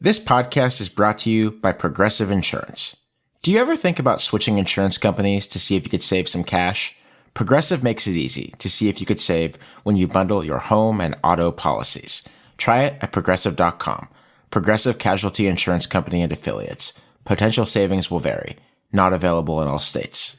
This podcast is brought to you by Progressive Insurance. Do you ever think about switching insurance companies to see if you could save some cash? Progressive makes it easy to see if you could save when you bundle your home and auto policies. Try it at Progressive.com. Progressive Casualty Insurance Company and Affiliates. Potential savings will vary. Not available in all states.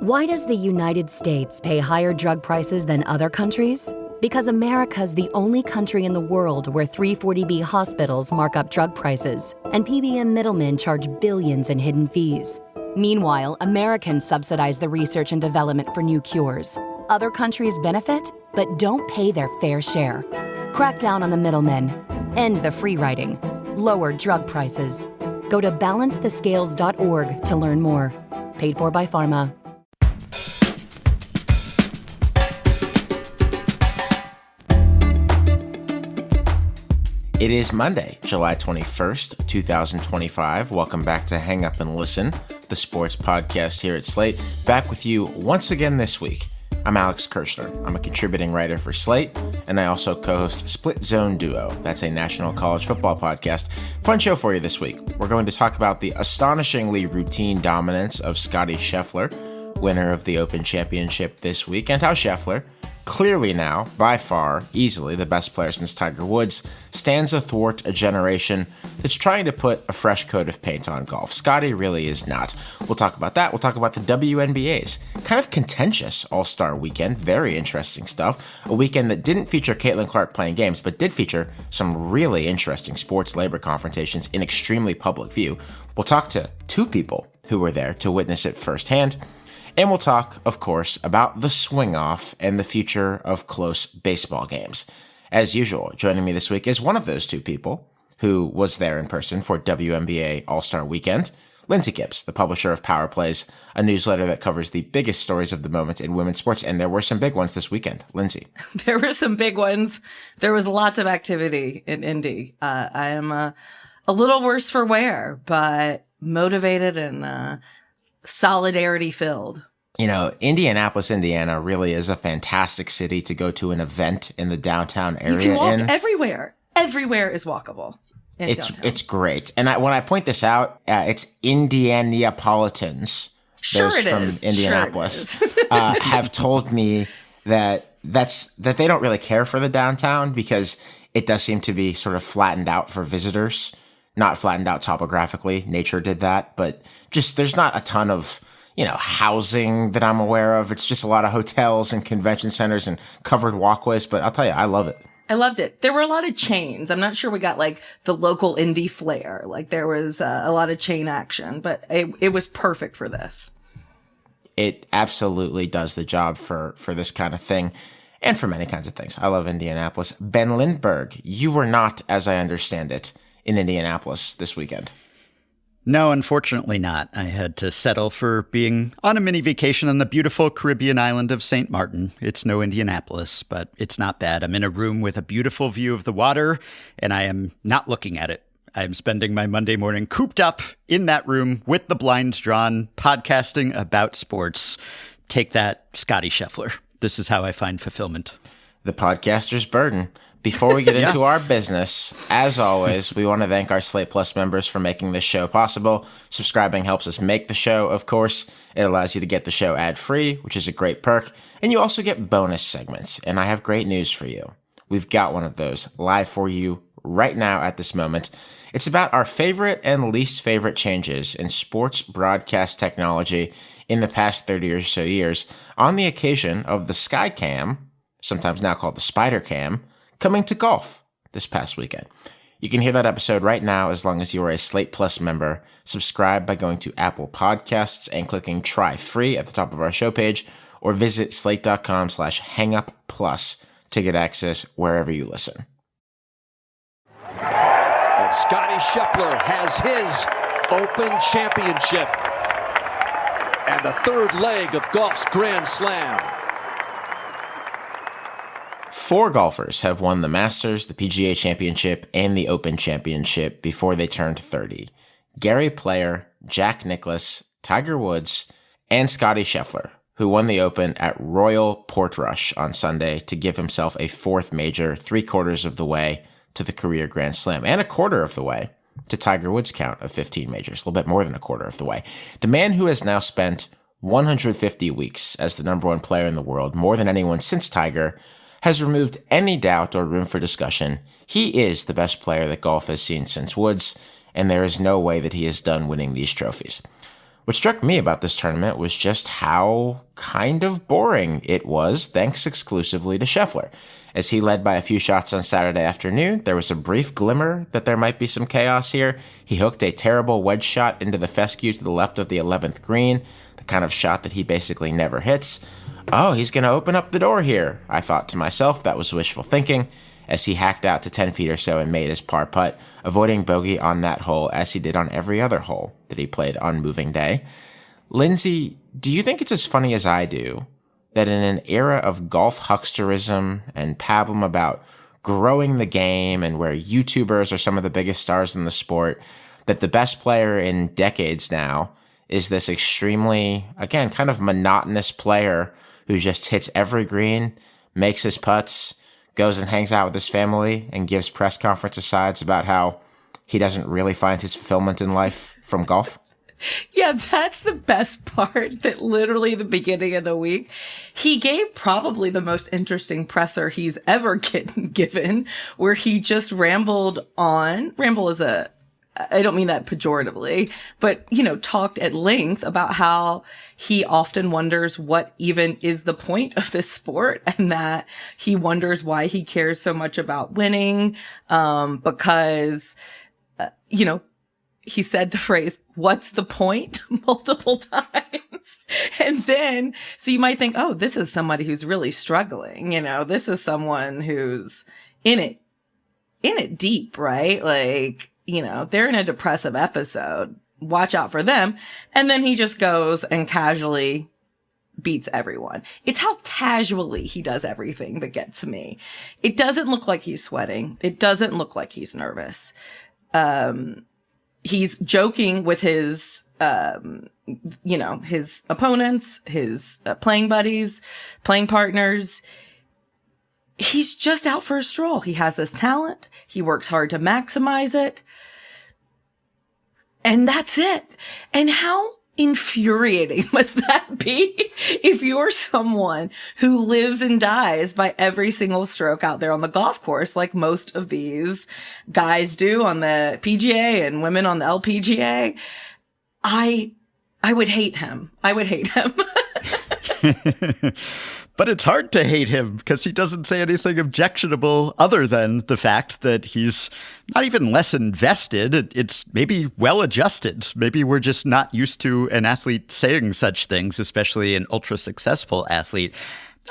Why does the United States pay higher drug prices than other countries? Because America's the only country in the world where 340B hospitals mark up drug prices and PBM middlemen charge billions in hidden fees. Meanwhile, Americans subsidize the research and development for new cures. Other countries benefit, but don't pay their fair share. Crack down on the middlemen. End the free riding. Lower drug prices. Go to balancethescales.org to learn more. Paid for by Pharma. It is Monday, July 21st, 2025. Welcome back to Hang Up and Listen, the sports podcast here at Slate. Back with you once again this week. I'm Alex Kirshner. I'm a contributing writer for Slate, and I also co-host Split Zone Duo. That's a national college football podcast. Fun show for you this week. We're going to talk about the astonishingly routine dominance of Scottie Scheffler, winner of the Open Championship this week, and how Scheffler, clearly now, by far, easily the best player since Tiger Woods, stands athwart a generation that's trying to put a fresh coat of paint on golf. Scottie really is not. We'll talk about that. We'll talk about the WNBA's kind of contentious All-Star Weekend. Very interesting stuff. A weekend that didn't feature Caitlin Clark playing games, but did feature some really interesting sports labor confrontations in extremely public view. We'll talk to two people who were there to witness it firsthand. And we'll talk, of course, about the swing-off and the future of close baseball games. As usual, joining me this week is one of those two people who was there in person for WNBA All-Star Weekend, Lindsay Gibbs, the publisher of Power Plays, a newsletter that covers the biggest stories of the moment in women's sports. And there were some big ones this weekend. Lindsay. There were some big ones. There was lots of activity in Indy. I am a little worse for wear, but motivated and solidarity filled. You know, Indianapolis, Indiana really is a fantastic city to go to an event in the downtown area. You can walk everywhere. Everywhere is walkable. It's great. And when I point this out, it's Indianapolitans. Sure those it from is. Indianapolis Sure it is. have told me that they don't really care for the downtown because it does seem to be sort of flattened out for visitors. Not flattened out topographically. Nature did that, but just there's not a ton of housing that I'm aware of. It's just a lot of hotels and convention centers and covered walkways. But I'll tell you, I love it. I loved it. There were a lot of chains. I'm not sure we got like the local indie flair. Like there was a lot of chain action, but it was perfect for this. It absolutely does the job for this kind of thing and for many kinds of things. I love Indianapolis. Ben Lindbergh, you were not, as I understand it, in Indianapolis this weekend. No, unfortunately not. I had to settle for being on a mini vacation on the beautiful Caribbean island of St. Martin. It's no Indianapolis, but it's not bad. I'm in a room with a beautiful view of the water, and I am not looking at it. I'm spending my Monday morning cooped up in that room with the blinds drawn, podcasting about sports. Take that, Scottie Scheffler. This is how I find fulfillment. The podcaster's burden. Before we get into our business, as always, we want to thank our Slate Plus members for making this show possible. Subscribing helps us make the show, of course. It allows you to get the show ad-free, which is a great perk. And you also get bonus segments. And I have great news for you. We've got one of those live for you right now at this moment. It's about our favorite and least favorite changes in sports broadcast technology in the past 30 or so years on the occasion of the Skycam, sometimes now called the Spider Cam, coming to golf this past weekend. You can hear that episode right now as long as you are a Slate Plus member. Subscribe by going to Apple Podcasts and clicking Try Free at the top of our show page, or visit slate.com/hangupplus to get access wherever you listen. And Scottie Scheffler has his Open Championship and the third leg of golf's Grand Slam. 4 golfers have won the Masters, the PGA Championship, and the Open Championship before they turned 30. Gary Player, Jack Nicklaus, Tiger Woods, and Scottie Scheffler, who won the Open at Royal Portrush on Sunday to give himself a 4th major 3/4 of the way to the career Grand Slam, and a 1/4 of the way to Tiger Woods' count of 15 majors, a little bit more than a quarter of the way. The man who has now spent 150 weeks as the number one player in the world, more than anyone since Tiger, has removed any doubt or room for discussion. He is the best player that golf has seen since Woods, and there is no way that he is done winning these trophies. What struck me about this tournament was just how kind of boring it was, thanks exclusively to Scheffler. As he led by a few shots on Saturday afternoon, there was a brief glimmer that there might be some chaos here. He hooked a terrible wedge shot into the fescue to the left of the 11th green, the kind of shot that he basically never hits. Oh, he's going to open up the door here. I thought to myself that was wishful thinking, as he hacked out to 10 feet or so and made his par putt, avoiding bogey on that hole as he did on every other hole that he played on moving day. Lindsay, do you think it's as funny as I do that in an era of golf hucksterism and pablum about growing the game and where YouTubers are some of the biggest stars in the sport, that the best player in decades now is this extremely, again, kind of monotonous player who just hits every green, makes his putts, goes and hangs out with his family, and gives press conference asides about how he doesn't really find his fulfillment in life from golf? Yeah, that's the best part, that literally the beginning of the week, he gave probably the most interesting presser he's ever given, where he just rambled on. Ramble is I don't mean that pejoratively, but, talked at length about how he often wonders what even is the point of this sport, and that he wonders why he cares so much about winning, because, he said the phrase, "What's the point?" multiple times. And then, so you might think, oh, this is somebody who's really struggling. This is someone who's in it deep, right? Like, they're in a depressive episode. Watch out for them. And then he just goes and casually beats everyone. It's how casually he does everything that gets me. It doesn't look like he's sweating. It doesn't look like he's nervous. He's joking with his, his opponents, his playing buddies, playing partners. He's just out for a stroll. He has this talent. He works hard to maximize it. And that's it. And how infuriating must that be if you're someone who lives and dies by every single stroke out there on the golf course, like most of these guys do on the PGA and women on the LPGA? I would hate him. I would hate him. But it's hard to hate him because he doesn't say anything objectionable other than the fact that he's not even less invested. It's maybe well adjusted. Maybe we're just not used to an athlete saying such things, especially an ultra successful athlete.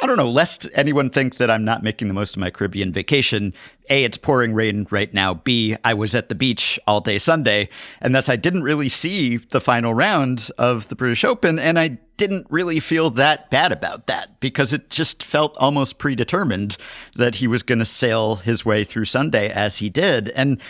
I don't know, lest anyone think that I'm not making the most of my Caribbean vacation. A, it's pouring rain right now. B, I was at the beach all day Sunday, and thus I didn't really see the final round of the British Open, and I didn't really feel that bad about that because it just felt almost predetermined that he was going to sail his way through Sunday as he did. And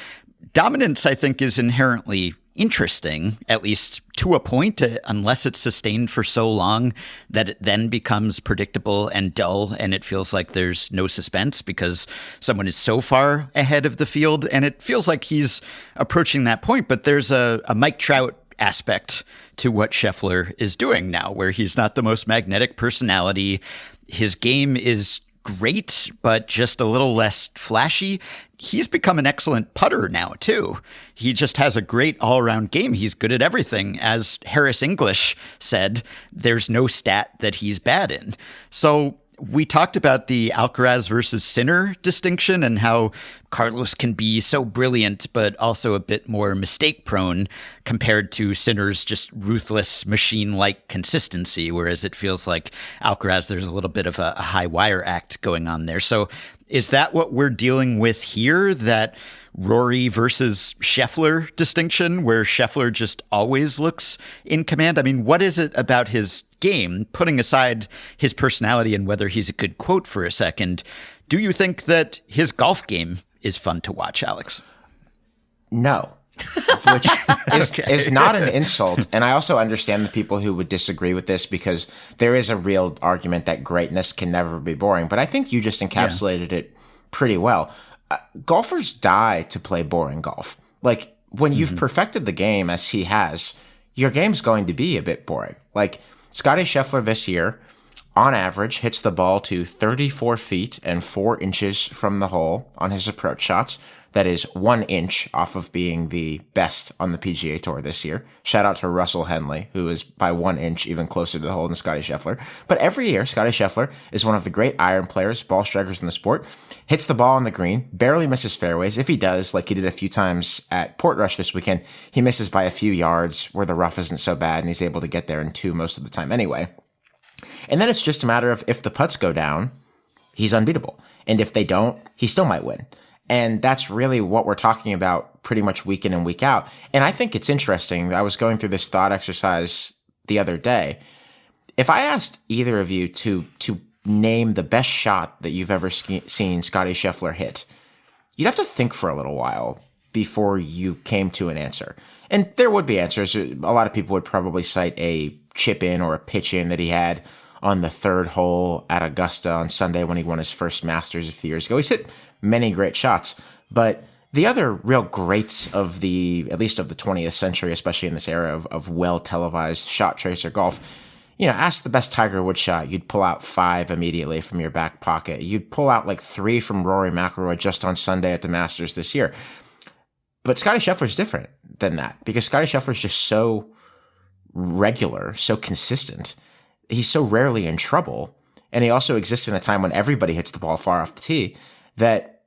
dominance, I think, is inherently interesting, at least to a point, unless it's sustained for so long that it then becomes predictable and dull, and it feels like there's no suspense because someone is so far ahead of the field. And it feels like he's approaching that point. But there's a Mike Trout aspect to what Scheffler is doing now, where he's not the most magnetic personality. His game is great, but just a little less flashy. He's become an excellent putter now, too. He just has a great all-around game. He's good at everything. As Harris English said, there's no stat that he's bad in. So we talked about the Alcaraz versus Sinner distinction and how Carlos can be so brilliant, but also a bit more mistake-prone compared to Sinner's just ruthless machine-like consistency, whereas it feels like Alcaraz, there's a little bit of a high-wire act going on there. So is that what we're dealing with here, that Rory versus Scheffler distinction, where Scheffler just always looks in command? I mean, what is it about his game, putting aside his personality and whether he's a good quote for a second? Do you think that his golf game is fun to watch, Alex? No. Which is not an insult. And I also understand the people who would disagree with this because there is a real argument that greatness can never be boring. But I think you just encapsulated it pretty well. Golfers die to play boring golf. Like, when you've perfected the game as he has, your game's going to be a bit boring. Like Scottie Scheffler this year, on average, hits the ball to 34 feet and 4 inches from the hole on his approach shots. That is 1 inch off of being the best on the PGA Tour this year. Shout out to Russell Henley, who is by 1 inch even closer to the hole than Scottie Scheffler. But every year, Scottie Scheffler is one of the great iron players, ball strikers in the sport, hits the ball on the green, barely misses fairways. If he does, like he did a few times at Portrush this weekend, he misses by a few yards where the rough isn't so bad, and he's able to get there in 2 most of the time anyway. And then it's just a matter of if the putts go down, he's unbeatable. And if they don't, he still might win. And that's really what we're talking about pretty much week in and week out. And I think it's interesting. I was going through this thought exercise the other day. If I asked either of you to name the best shot that you've ever seen Scottie Scheffler hit, you'd have to think for a little while before you came to an answer. And there would be answers. A lot of people would probably cite a chip in or a pitch in that he had on the 3rd hole at Augusta on Sunday when he won his first Masters a few years ago. He's hit many great shots, but the other real greats of at least of the 20th century, especially in this era of well-televised shot tracer golf, ask the best Tiger Woods shot. You'd pull out 5 immediately from your back pocket. You'd pull out like 3 from Rory McIlroy just on Sunday at the Masters this year. But Scottie Scheffler's different than that because Scottie Scheffler's just so regular, so consistent. He's so rarely in trouble. And he also exists in a time when everybody hits the ball far off the tee that,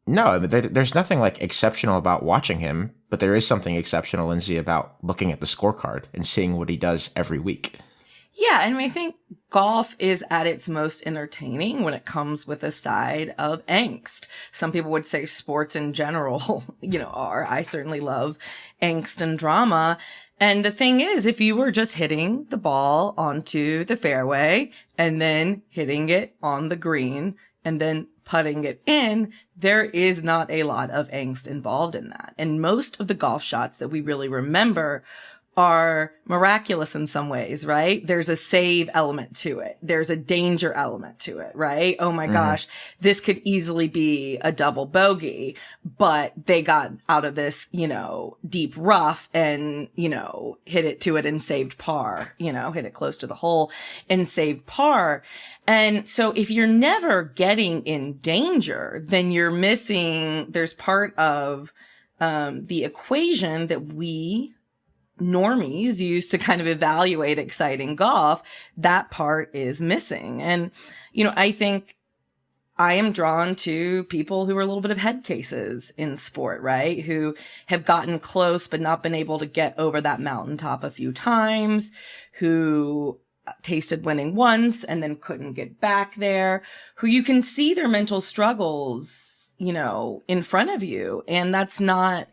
no, there's nothing like exceptional about watching him, but there is something exceptional, Lindsay, about looking at the scorecard and seeing what he does every week. Yeah, and I think golf is at its most entertaining when it comes with a side of angst. Some people would say sports in general, are. I certainly love angst and drama. And the thing is, if you were just hitting the ball onto the fairway and then hitting it on the green and then putting it in, there is not a lot of angst involved in that. And most of the golf shots that we really remember are miraculous in some ways, right? There's a save element to it. There's a danger element to it, right? Oh my gosh, this could easily be a double bogey, but they got out of this, deep rough and, hit it to it and saved par, hit it close to the hole and saved par. And so if you're never getting in danger, then you're missing, there's part of the equation that we normies use to kind of evaluate exciting golf. That part is missing. And, I think I am drawn to people who are a little bit of head cases in sport, right? Who have gotten close, but not been able to get over that mountaintop a few times, who tasted winning once and then couldn't get back there, who you can see their mental struggles, in front of you. And that's not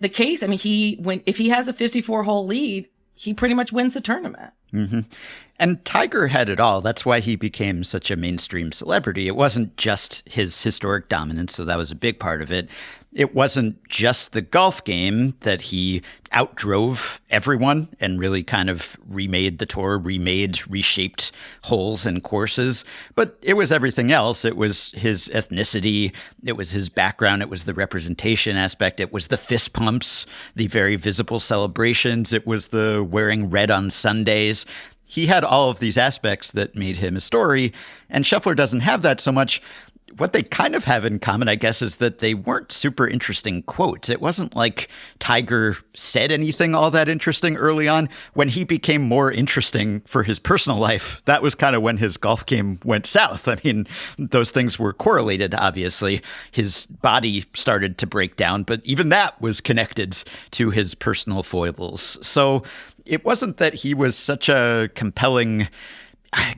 the case. I mean, if he has a 54-hole lead, he pretty much wins the tournament. Mm-hmm. And Tiger had it all. That's why he became such a mainstream celebrity. It wasn't just his historic dominance, so that was a big part of it. It wasn't just the golf game that he outdrove everyone and really kind of remade the tour, reshaped holes and courses. But it was everything else. It was his ethnicity. It was his background. It was the representation aspect. It was the fist pumps, the very visible celebrations. It was the wearing red on Sundays. He had all of these aspects that made him a story, and Scheffler doesn't have that so much. What they kind of have in common, I guess, is that they weren't super interesting quotes. It wasn't like Tiger said anything all that interesting early on. When he became more interesting for his personal life, that was kind of when his golf game went south. I mean, those things were correlated, obviously. His body started to break down, but even that was connected to his personal foibles. So it wasn't that he was such a compelling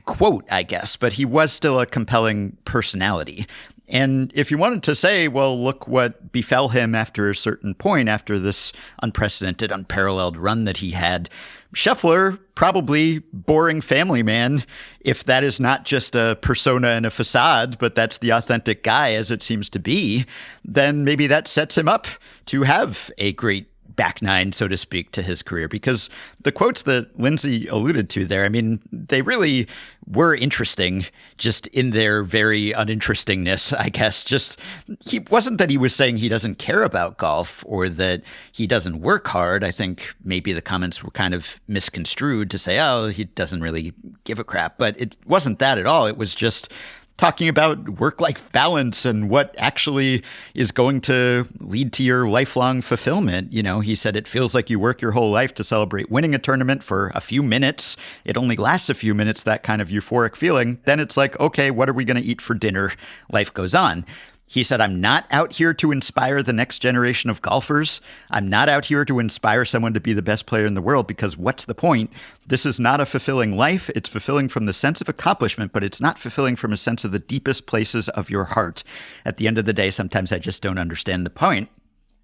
quote, I guess, but he was still a compelling personality. And if you wanted to say, well, look what befell him after a certain point, after this unprecedented, unparalleled run that he had, Scheffler, probably boring family man, if that is not just a persona and a facade, but that's the authentic guy as it seems to be, then maybe that sets him up to have a great back nine, so to speak, to his career, because the quotes that Lindsay alluded to there, I mean, they really were interesting just in their very uninterestingness, I guess. Just, he wasn't that he was saying he doesn't care about golf or that he doesn't work hard. I think maybe the comments were kind of misconstrued to say, oh, he doesn't really give a crap. But it wasn't that at all. It was just talking about work-life balance and what actually is going to lead to your lifelong fulfillment. You know, he said it feels like you work your whole life to celebrate winning a tournament for a few minutes. It only lasts a few minutes, that kind of euphoric feeling. Then it's like, okay, what are we going to eat for dinner? Life goes on. He said, I'm not out here to inspire the next generation of golfers. I'm not out here to inspire someone to be the best player in the world, because what's the point? This is not a fulfilling life. It's fulfilling from the sense of accomplishment, but it's not fulfilling from a sense of the deepest places of your heart. At the end of the day, sometimes I just don't understand the point.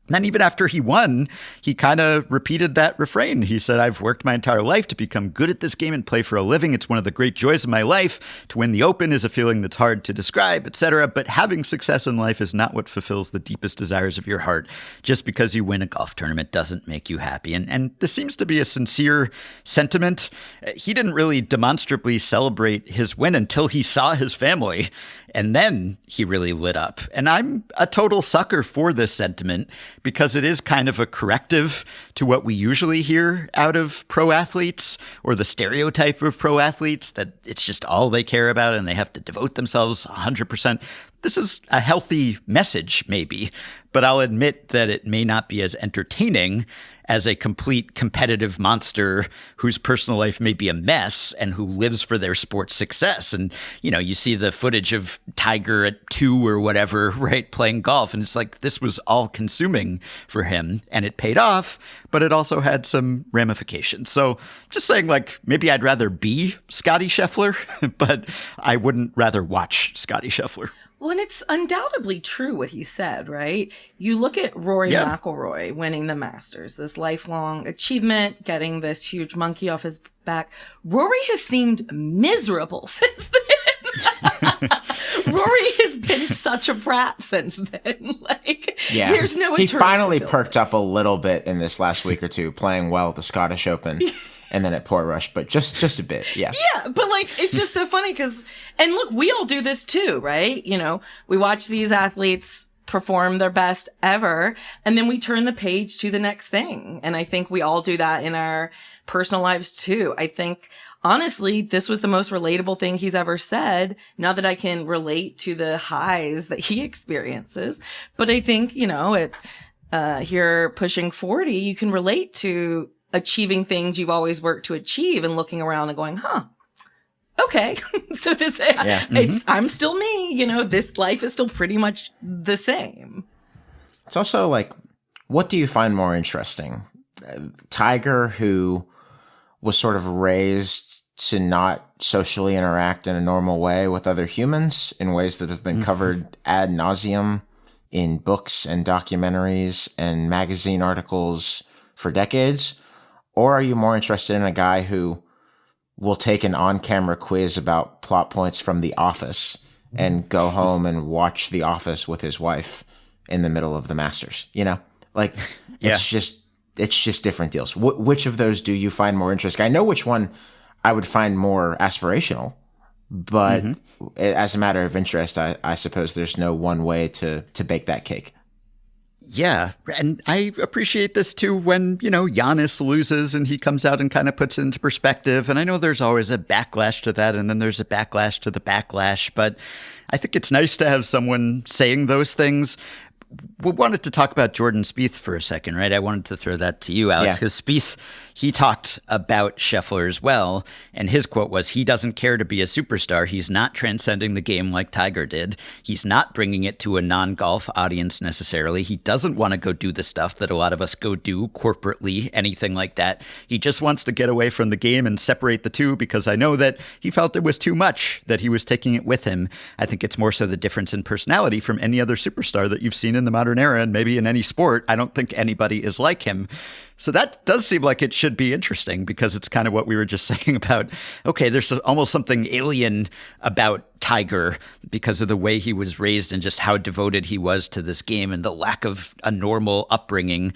And then even after he won, he kind of repeated that refrain. He said, I've worked my entire life to become good at this game and play for a living. It's one of the great joys of my life. To win the Open is a feeling that's hard to describe, etc. But having success in life is not what fulfills the deepest desires of your heart. Just because you win a golf tournament doesn't make you happy. And this seems to be a sincere sentiment. He didn't really demonstrably celebrate his win until he saw his family. And then he really lit up. And I'm a total sucker for this sentiment because it is kind of a corrective to what we usually hear out of pro athletes, or the stereotype of pro athletes, that it's just all they care about and they have to devote themselves 100%. This is a healthy message, maybe, but I'll admit that it may not be as entertaining as a complete competitive monster whose personal life may be a mess and who lives for their sport's success. And, you know, you see the footage of Tiger at 2 or whatever, right, playing golf. And it's like, this was all consuming for him and it paid off, but it also had some ramifications. So just saying, like, maybe I'd rather be Scottie Scheffler, but I wouldn't rather watch Scottie Scheffler. Well, and it's undoubtedly true what he said, right? You look at Rory McIlroy winning the Masters, this lifelong achievement, getting this huge monkey off his back. Rory has seemed miserable since then. Rory has been such a brat since then. Like, there's no. He finally perked up a little bit in this last week or two, playing well at the Scottish Open. And then at Portrush, but just a bit, yeah. Yeah, but like, it's just so funny because, and look, we all do this too, right? You know, we watch these athletes perform their best ever, and then we turn the page to the next thing. And I think we all do that in our personal lives too. I think, honestly, this was the most relatable thing he's ever said, now that I can relate to the highs that he experiences. But I think, you know, here pushing 40, you can relate to achieving things you've always worked to achieve and looking around and going, okay. So this, I'm still me, you know, this life is still pretty much the same. It's also like, what do you find more interesting? Tiger, who was sort of raised to not socially interact in a normal way with other humans in ways that have been covered ad nauseum in books and documentaries and magazine articles for decades? Or are you more interested in a guy who will take an on-camera quiz about plot points from The Office and go home and watch The Office with his wife in the middle of the Masters? You know, like, it's just different deals. Which of those do you find more interesting? I know which one I would find more aspirational, but as a matter of interest, I suppose there's no one way to bake that cake. Yeah, and I appreciate this too when, you know, Giannis loses and he comes out and kind of puts it into perspective. And I know there's always a backlash to that, and then there's a backlash to the backlash. But I think it's nice to have someone saying those things. We wanted to talk about Jordan Spieth for a second, right? I wanted to throw that to you, Alex, because Spieth, he talked about Scheffler as well, and his quote was, he doesn't care to be a superstar. He's not transcending the game like Tiger did. He's not bringing it to a non-golf audience necessarily. He doesn't want to go do the stuff that a lot of us go do corporately, anything like that. He just wants to get away from the game and separate the two, because I know that he felt it was too much, that he was taking it with him. I think it's more so the difference in personality from any other superstar that you've seen in the modern era, and maybe in any sport. I don't think anybody is like him. So that does seem like it should be interesting, because it's kind of what we were just saying about, okay, there's almost something alien about Tiger because of the way he was raised and just how devoted he was to this game and the lack of a normal upbringing.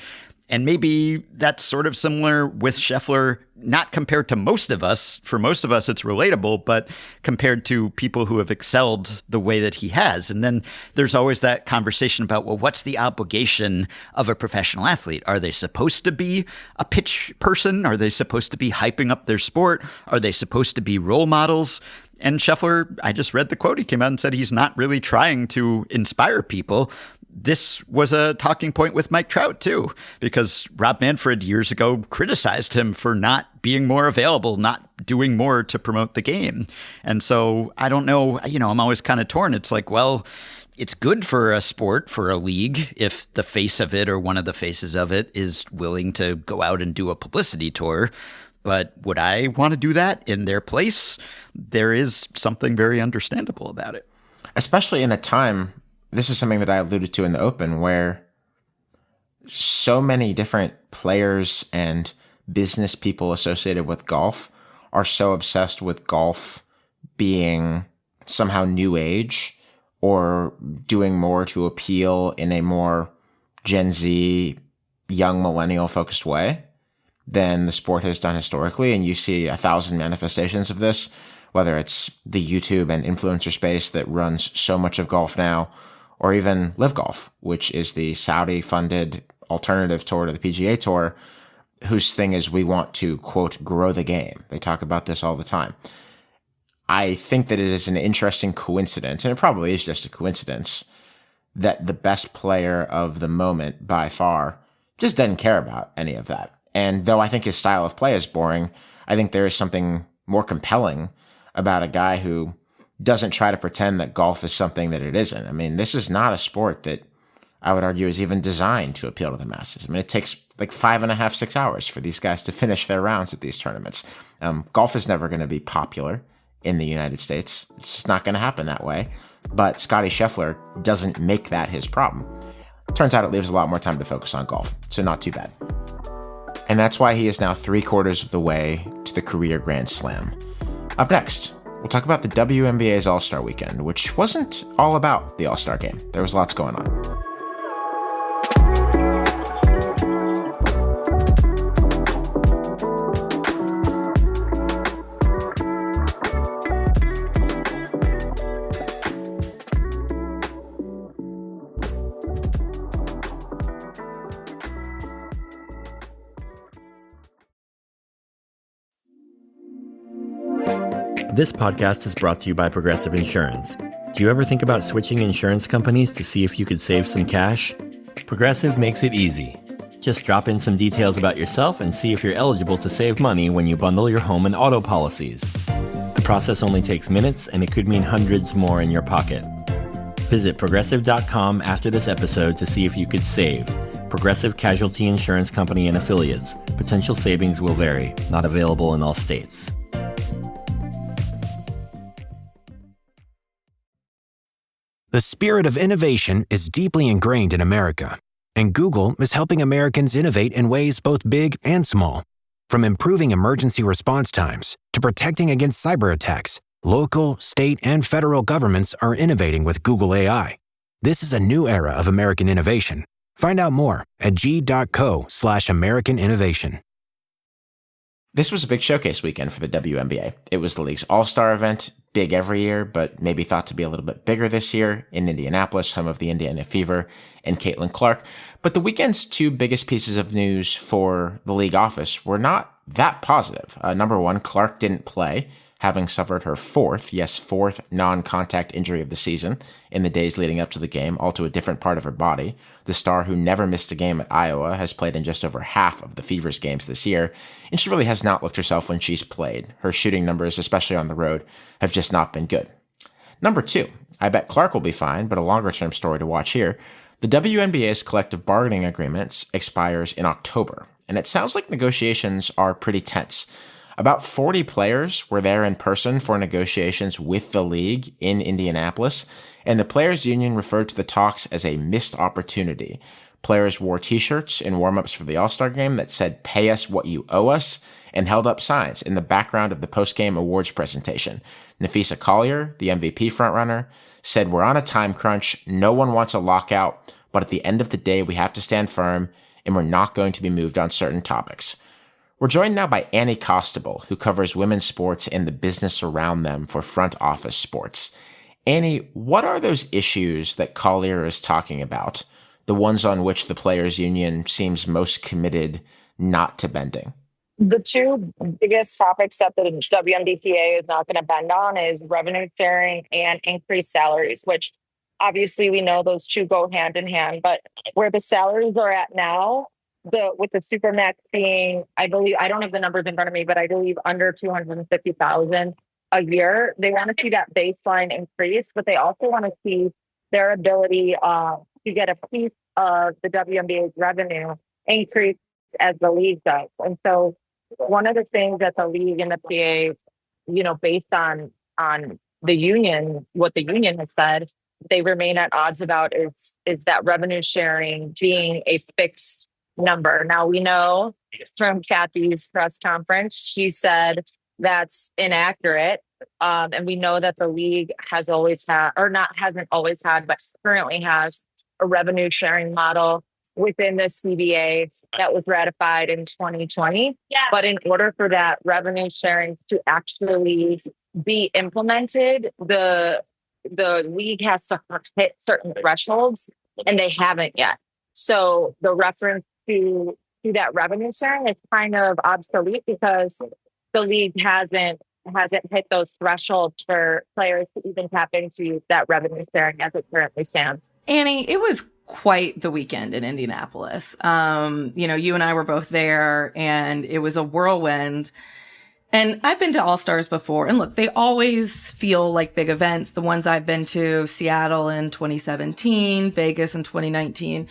And maybe that's sort of similar with Scheffler, not compared to most of us. For most of us, it's relatable, but compared to people who have excelled the way that he has. And then there's always that conversation about, well, what's the obligation of a professional athlete? Are they supposed to be a pitch person? Are they supposed to be hyping up their sport? Are they supposed to be role models? And Scheffler, I just read the quote. He came out and said he's not really trying to inspire people. This was a talking point with Mike Trout, too, because Rob Manfred years ago criticized him for not being more available, not doing more to promote the game. And so I don't know, I'm always kind of torn. It's like, well, it's good for a sport, for a league, if the face of it or one of the faces of it is willing to go out and do a publicity tour. But would I want to do that in their place? There is something very understandable about it. Especially in a time, this is something that I alluded to in the Open, where so many different players and business people associated with golf are so obsessed with golf being somehow new age or doing more to appeal in a more Gen Z, young millennial focused way than the sport has done historically. And you see 1,000 manifestations of this, whether it's the YouTube and influencer space that runs so much of golf now, or even Live Golf, which is the Saudi-funded alternative tour to the PGA Tour, whose thing is we want to, quote, grow the game. They talk about this all the time. I think that it is an interesting coincidence, and it probably is just a coincidence, that the best player of the moment by far just doesn't care about any of that. And though I think his style of play is boring, I think there is something more compelling about a guy who doesn't try to pretend that golf is something that it isn't. I mean, this is not a sport that I would argue is even designed to appeal to the masses. I mean, it takes like 5.5, 6 hours for these guys to finish their rounds at these tournaments. Golf is never going to be popular in the United States. It's just not going to happen that way. But Scottie Scheffler doesn't make that his problem. Turns out it leaves a lot more time to focus on golf, so not too bad. And that's why he is now 3/4 of the way to the career Grand Slam. Up next, we'll talk about the WNBA's All-Star Weekend, which wasn't all about the All-Star game. There was lots going on. This podcast is brought to you by Progressive Insurance. Do you ever think about switching insurance companies to see if you could save some cash? Progressive makes it easy. Just drop in some details about yourself and see if you're eligible to save money when you bundle your home and auto policies. The process only takes minutes, and it could mean hundreds more in your pocket. Visit Progressive.com after this episode to see if you could save. Progressive Casualty Insurance Company and Affiliates. Potential savings will vary. Not available in all states. The spirit of innovation is deeply ingrained in America, and Google is helping Americans innovate in ways both big and small. From improving emergency response times to protecting against cyber attacks, local, state, and federal governments are innovating with Google AI. This is a new era of American innovation. Find out more at g.co/American innovation. This was a big showcase weekend for the WNBA. It was the league's All-Star event, big every year, but maybe thought to be a little bit bigger this year in Indianapolis, home of the Indiana Fever and Caitlin Clark. But the weekend's two biggest pieces of news for the league office were not that positive. Number one, Clark didn't play, having suffered her fourth non-contact injury of the season in the days leading up to the game, all to a different part of her body. The star, who never missed a game at Iowa, has played in just over half of the Fever's games this year, and she really has not looked herself when she's played. Her shooting numbers, especially on the road, have just not been good. Number two, I bet Clark will be fine, but a longer-term story to watch here. The WNBA's collective bargaining agreements expires in October, and it sounds like negotiations are pretty tense. About 40 players were there in person for negotiations with the league in Indianapolis, and the Players Union referred to the talks as a missed opportunity. Players wore t-shirts in warm-ups for the All-Star game that said, "Pay us what you owe us," and held up signs in the background of the post-game awards presentation. Nafisa Collier, the MVP frontrunner, said, "We're on a time crunch. No one wants a lockout, but at the end of the day, we have to stand firm. and we're not going to be moved on certain topics. We're joined now by Annie Costabile, who covers women's sports and the business around them for Front Office Sports. Annie, what are those issues that Collier is talking about, the ones on which the players' union seems most committed not to bending? The two biggest topics that the WNBPA is not going to bend on is revenue sharing and increased salaries, which obviously we know those two go hand in hand. But where the salaries are at now, with the Supermax being, I believe, I don't have the numbers in front of me, but I believe under $250,000 a year, they want to see that baseline increase, but they also want to see their ability to get a piece of the WNBA's revenue increase as the league does. And so one of the things that the league and the PA, based on the union, what the union has said, they remain at odds about is that revenue sharing being a fixed number. Now we know from Kathy's press conference, she said that's inaccurate. And we know that the league has always had, or not hasn't always had, but currently has a revenue sharing model within the CBA that was ratified in 2020. Yeah. But in order for that revenue sharing to actually be implemented, the league has to hit certain thresholds, and they haven't yet. So the reference to that revenue sharing is kind of obsolete because the league hasn't hit those thresholds for players to even tap into that revenue sharing as it currently stands. Annie, it was quite the weekend in Indianapolis. You and I were both there, and it was a whirlwind. And I've been to All-Stars before, and look, they always feel like big events. The ones I've been to, Seattle in 2017, Vegas in 2019,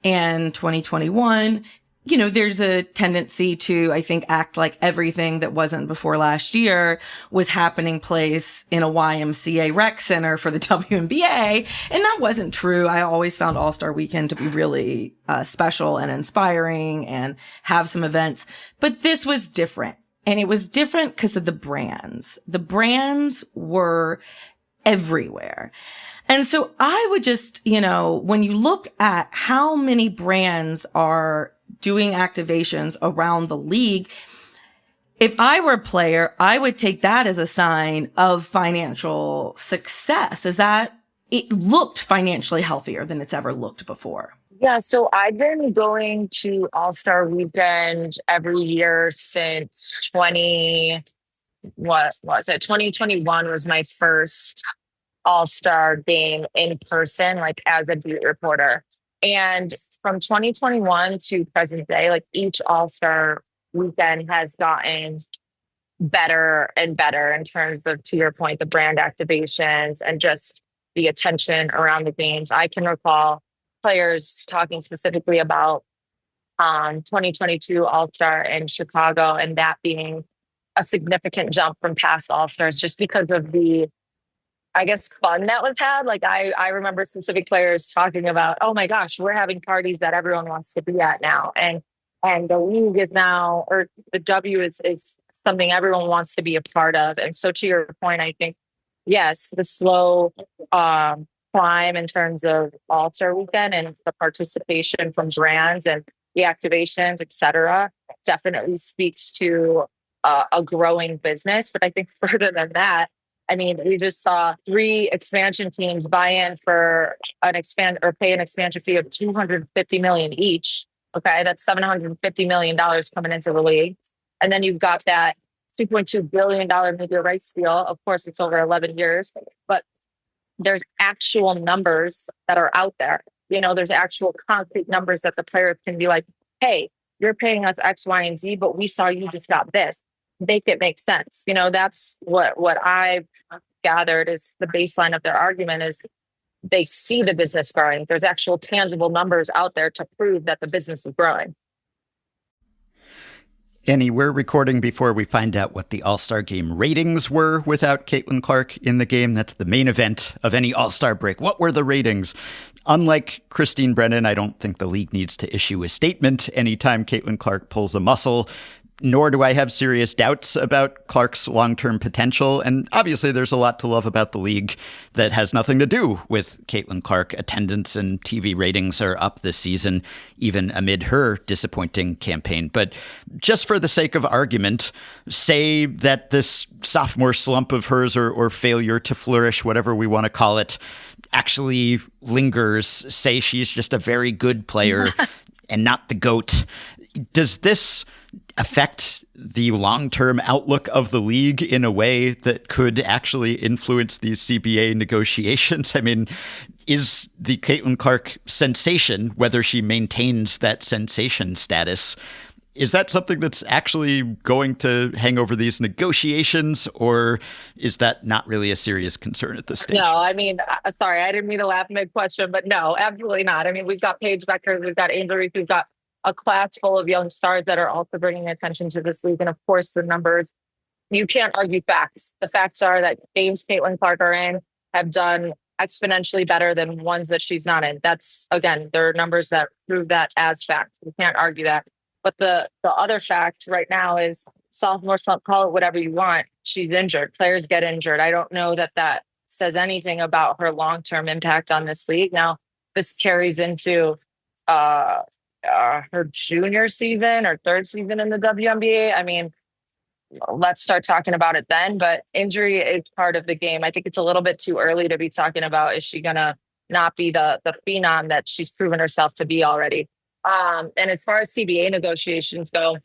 and 2021. There's a tendency to, I think, act like everything that wasn't before last year was happening place in a YMCA rec center for the WNBA. And that wasn't true. I always found All-Star Weekend to be really special and inspiring and have some events. But this was different. And it was different because of the brands. The brands were everywhere. And so I would just, when you look at how many brands are doing activations around the league, if I were a player, I would take that as a sign of financial success. Is that it looked financially healthier than it's ever looked before? Yeah, so I've been going to All-Star Weekend every year since 2021 was my first All-Star game in person, like as a beat reporter. And from 2021 to present day, like each All-Star Weekend has gotten better and better in terms of, to your point, the brand activations and just the attention around the games. I can recall players talking specifically about 2022 All-Star in Chicago, and that being a significant jump from past All-Stars just because of the, I guess, fun that was had. Like I remember specific players talking about, oh my gosh, we're having parties that everyone wants to be at now. And the league is now, or the W is something everyone wants to be a part of. And so to your point, I think, yes, the slow climb in terms of All-Star Weekend and the participation from brands and the activations, et cetera, definitely speaks to a growing business. But I think further than that, I mean, we just saw 3 expansion teams buy in for pay an expansion fee of $250 million each. Okay, that's $750 million coming into the league. And then you've got that $2.2 billion media rights deal. Of course, it's over 11 years, but there's actual numbers that are out there. There's actual concrete numbers that the players can be like, hey, you're paying us X, Y, and Z, but we saw you just got this. Make it make sense. That's what I've gathered is the baseline of their argument is they see the business growing. There's actual tangible numbers out there to prove that the business is growing. Annie, we're recording before we find out what the All-Star Game ratings were without Caitlin Clark in the game. That's the main event of any All-Star break. What were the ratings? Unlike Christine Brennan, I don't think the league needs to issue a statement anytime Caitlin Clark pulls a muscle. nor do I have serious doubts about Clark's long-term potential. And obviously, there's a lot to love about the league that has nothing to do with Caitlin Clark. Attendance and TV ratings are up this season, even amid her disappointing campaign. But just for the sake of argument, say that this sophomore slump of hers or failure to flourish, whatever we want to call it, actually lingers. Say she's just a very good player and not the GOAT. Does this affect the long-term outlook of the league in a way that could actually influence these CBA negotiations? I mean, is the Caitlin Clark sensation, whether she maintains that sensation status, is that something that's actually going to hang over these negotiations, or is that not really a serious concern at this stage? No, I mean, sorry, I didn't mean to laugh mid-question, but no, absolutely not. I mean, we've got Paige Beckers, we've got Angel Reese, we've got a class full of young stars that are also bringing attention to this league. And of course, the numbers, you can't argue facts. The facts are that games Caitlin Clark are in have done exponentially better than ones that she's not in. That's, again, there are numbers that prove that as fact. You can't argue that. But the other fact right now is sophomore slump, call it whatever you want. She's injured. Players get injured. I don't know that says anything about her long-term impact on this league. Now, this carries into her junior season or third season in the WNBA. I mean, let's start talking about it then. But injury is part of the game. I think it's a little bit too early to be talking about, is she going to not be the phenom that she's proven herself to be already? And as far as CBA negotiations go,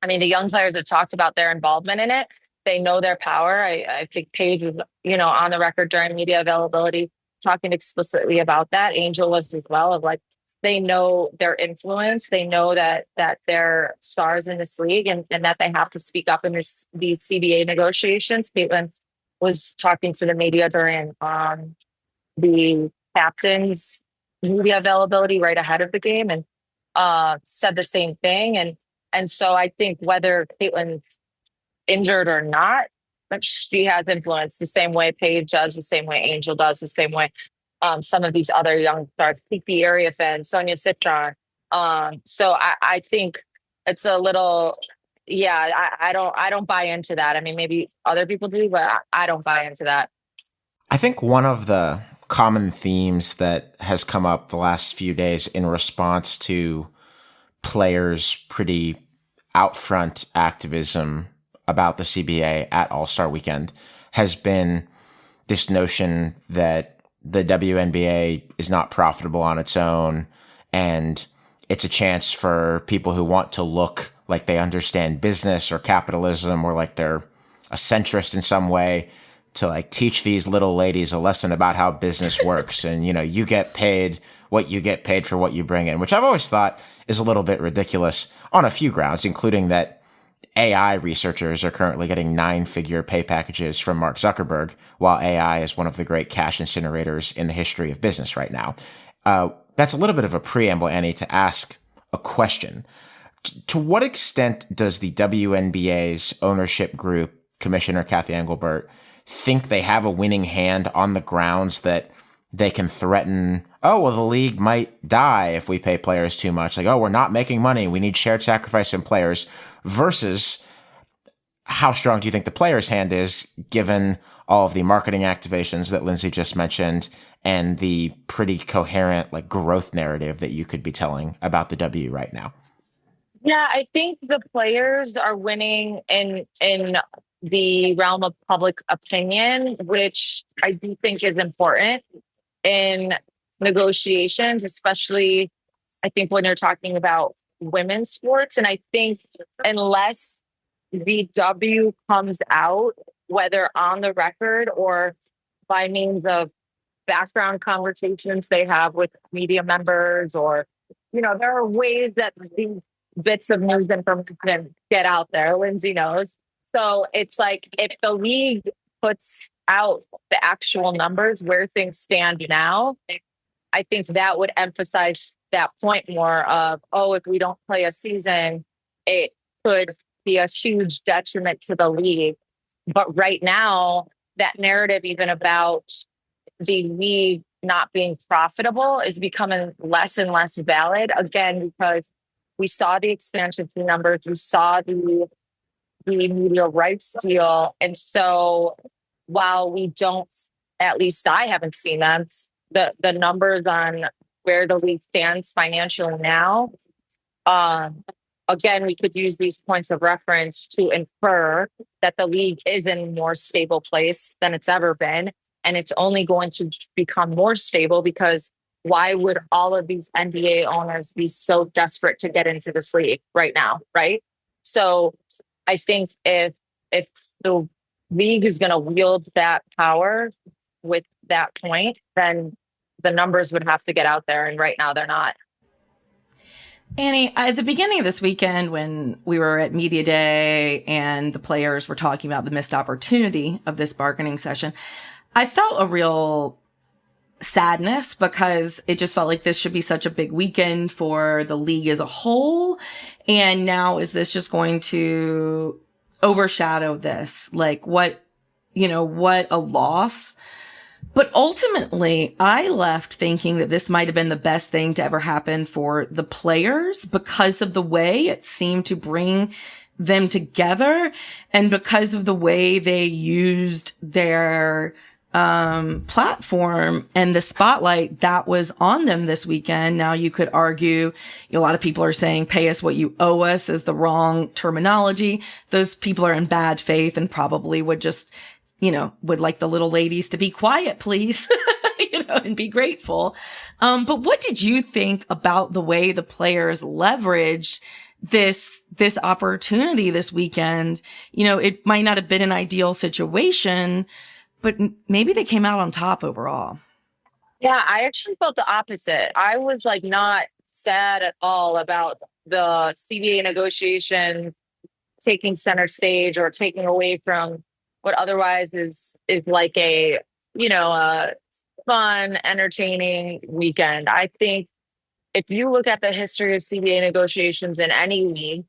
I mean, the young players have talked about their involvement in it. They know their power. I think Paige was, on the record during media availability talking explicitly about that. Angel was as well, of like, they know their influence. They know that they're stars in this league and that they have to speak up in these CBA negotiations. Caitlin was talking to the media during the captain's media availability right ahead of the game and said the same thing. And so I think whether Caitlin's injured or not, but she has influence the same way Paige does, the same way Angel does, the same way some of these other young stars, Kiki Ariafin, Sonia Citron. So I think it's a little, I don't buy into that. I mean, maybe other people do, but I don't buy into that. I think one of the common themes that has come up the last few days in response to players' pretty out front activism about the CBA at All-Star Weekend has been this notion that the WNBA is not profitable on its own, and it's a chance for people who want to look like they understand business or capitalism or like they're a centrist in some way to like teach these little ladies a lesson about how business works. And, you get paid what you get paid for what you bring in, which I've always thought is a little bit ridiculous on a few grounds, including that AI researchers are currently getting 9-figure pay packages from Mark Zuckerberg, while AI is one of the great cash incinerators in the history of business right now. That's a little bit of a preamble, Annie, to ask a question. To what extent does the WNBA's ownership group, Commissioner Kathy Engelbert, think they have a winning hand on the grounds that they can threaten, the league might die if we pay players too much. Like, we're not making money. We need shared sacrifice in players. Versus how strong do you think the player's hand is, given all of the marketing activations that Lindsay just mentioned and the pretty coherent growth narrative that you could be telling about the W right now? Yeah, I think the players are winning in the realm of public opinion, which I do think is important in negotiations, especially I think when you're talking about women's sports. And I think unless the W comes out, whether on the record or by means of background conversations they have with media members, or, there are ways that these bits of news information get out there. Lindsay knows. So it's like, if the league puts out the actual numbers where things stand now, I think that would emphasize that point more of, if we don't play a season, it could be a huge detriment to the league. But right now, that narrative, even about the league not being profitable, is becoming less and less valid, again, because We saw the expansion fee numbers. We saw the media rights deal. And so while we don't, at least I haven't seen them, the numbers on where the league stands financially now, again, we could use these points of reference to infer that the league is in a more stable place than it's ever been. And it's only going to become more stable because why would all of these NBA owners be so desperate to get into this league right now, right? So I think if the league is going to wield that power with that point, then the numbers would have to get out there. And right now they're not. Annie, at the beginning of this weekend, when we were at Media Day and the players were talking about the missed opportunity of this bargaining session, I felt a real sadness because it just felt like this should be such a big weekend for the league as a whole. And now is this just going to overshadow this? Like what a loss. But ultimately, I left thinking that this might have been the best thing to ever happen for the players because of the way it seemed to bring them together and because of the way they used their platform and the spotlight that was on them this weekend. Now you could argue, a lot of people are saying pay us what you owe us is the wrong terminology. Those people are in bad faith and probably would just, would like the little ladies to be quiet, please, and be grateful. But what did you think about the way the players leveraged this opportunity this weekend? It might not have been an ideal situation, but maybe they came out on top overall. Yeah, I actually felt the opposite. I was not sad at all about the CBA negotiations taking center stage or taking away from what otherwise is like a fun, entertaining weekend. I think if you look at the history of CBA negotiations in any league,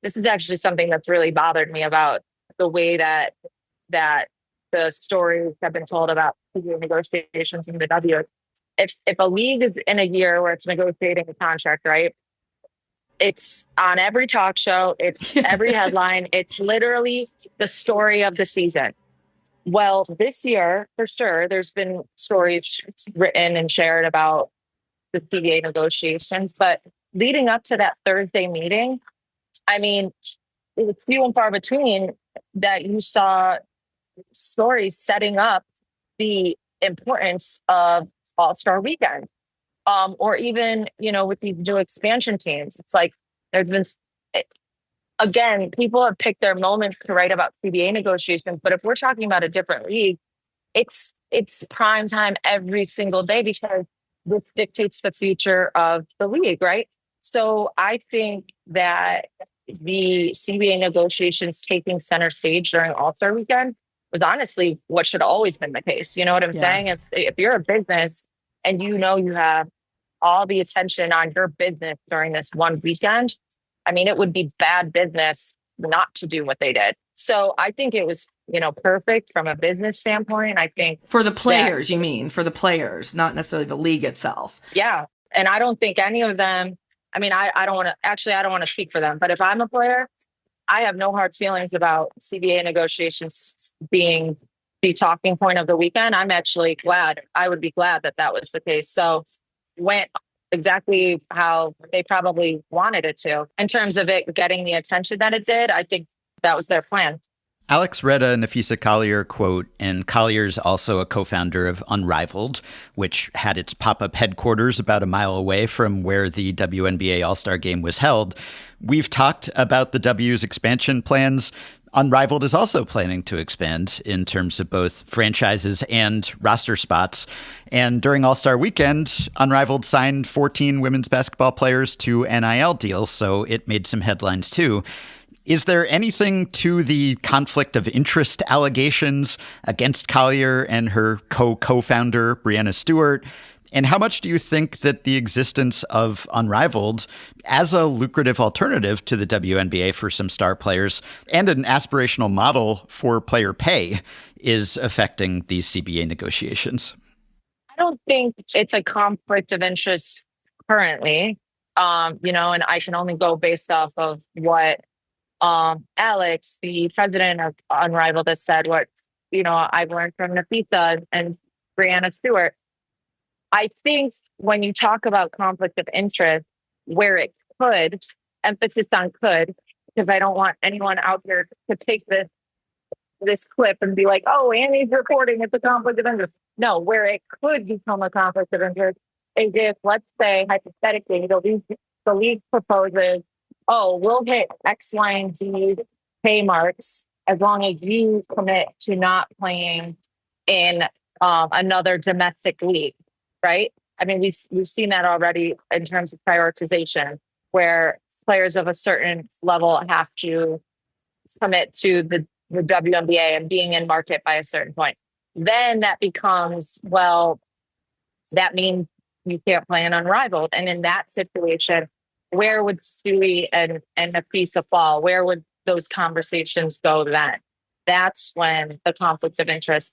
this is actually something that's really bothered me about the way that the stories have been told about CBA negotiations in the W. If a league is in a year where it's negotiating a contract, right? It's on every talk show. It's every headline. It's literally the story of the season. Well, this year, for sure, there's been stories written and shared about the CBA negotiations. But leading up to that Thursday meeting, I mean, it was few and far between that you saw stories setting up the importance of All-Star Weekend. Or even, with these new expansion teams, it's like there's been, again, people have picked their moments to write about CBA negotiations. But if we're talking about a different league, it's prime time every single day because this dictates the future of the league, right? So I think that the CBA negotiations taking center stage during All-Star Weekend was honestly what should have always been the case. You know what I'm saying? If you're a business and you have all the attention on your business during this one weekend, I mean, it would be bad business not to do what they did. So I think it was, perfect from a business standpoint. I think for the players, you mean for the players, not necessarily the league itself. Yeah. And I don't think any of them, I mean, I don't want to speak for them, but if I'm a player, I have no hard feelings about CBA negotiations being the talking point of the weekend. I'm actually glad. I would be glad that was the case. So went exactly how they probably wanted it to in terms of it getting the attention that it did. I think that was their plan. Alex read a Nafisa Collier quote, and Collier's also a co-founder of Unrivaled, which had its pop-up headquarters about a mile away from where the WNBA All-Star game was held. We've talked about the W's expansion plans. Unrivaled is also planning to expand in terms of both franchises and roster spots. And during All-Star Weekend, Unrivaled signed 14 women's basketball players to NIL deals, so it made some headlines too. Is there anything to the conflict of interest allegations against Collier and her co-founder, Brianna Stewart? And how much do you think that the existence of Unrivaled as a lucrative alternative to the WNBA for some star players and an aspirational model for player pay is affecting these CBA negotiations? I don't think it's a conflict of interest currently. And I can only go based off of what Alex, the president of Unrivaled, has said, what, I've learned from Nafisa and Brianna Stewart. I think when you talk about conflict of interest, where it could, emphasis on could, because I don't want anyone out there to take this clip and be like, oh, Annie's reporting it's a conflict of interest. No, where it could become a conflict of interest is if, let's say, hypothetically, the league proposes, oh, we'll hit X, Y, and Z pay marks as long as you commit to not playing in another domestic league, right? I mean, we've seen that already in terms of prioritization, where players of a certain level have to commit to the WNBA and being in market by a certain point. Then that becomes, well, that means you can't play in Unrivaled. And in that situation, where would Stewie and Nafisa fall? Where would those conversations go then? That's when the conflict of interest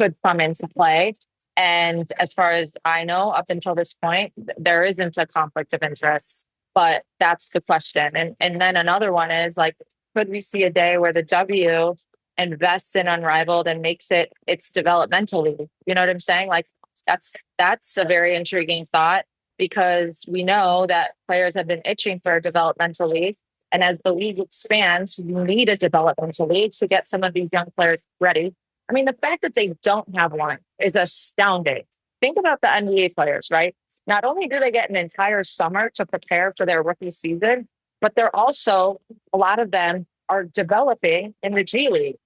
could come into play. And as far as I know, up until this point, there isn't a conflict of interest, but that's the question. And then another one is like, could we see a day where the W invests in Unrivaled and makes it its developmental league? You know what I'm saying? Like that's a very intriguing thought, because we know that players have been itching for a developmental league. And as the league expands, you need a developmental league to get some of these young players ready. I mean, the fact that they don't have one is astounding. Think about the NBA players, right? Not only do they get an entire summer to prepare for their rookie season, but they're also, a lot of them are developing in the G League.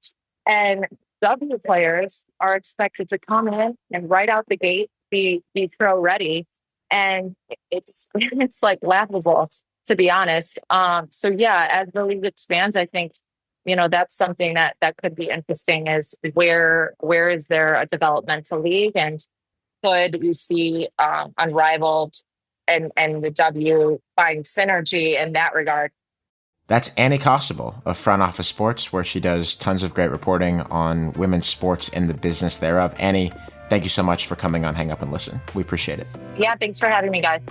And W players are expected to come in and right out the gate be pro ready. And it's like laughable, to be honest. So yeah, as the league expands, I think, that's something that could be interesting, is where is there a developmental league, and could we see Unrivaled and the W find synergy in that regard? That's Annie Costabile of Front Office Sports, where she does tons of great reporting on women's sports and the business thereof. Annie, thank you so much for coming on Hang Up and Listen. We appreciate it. Yeah, thanks for having me, guys.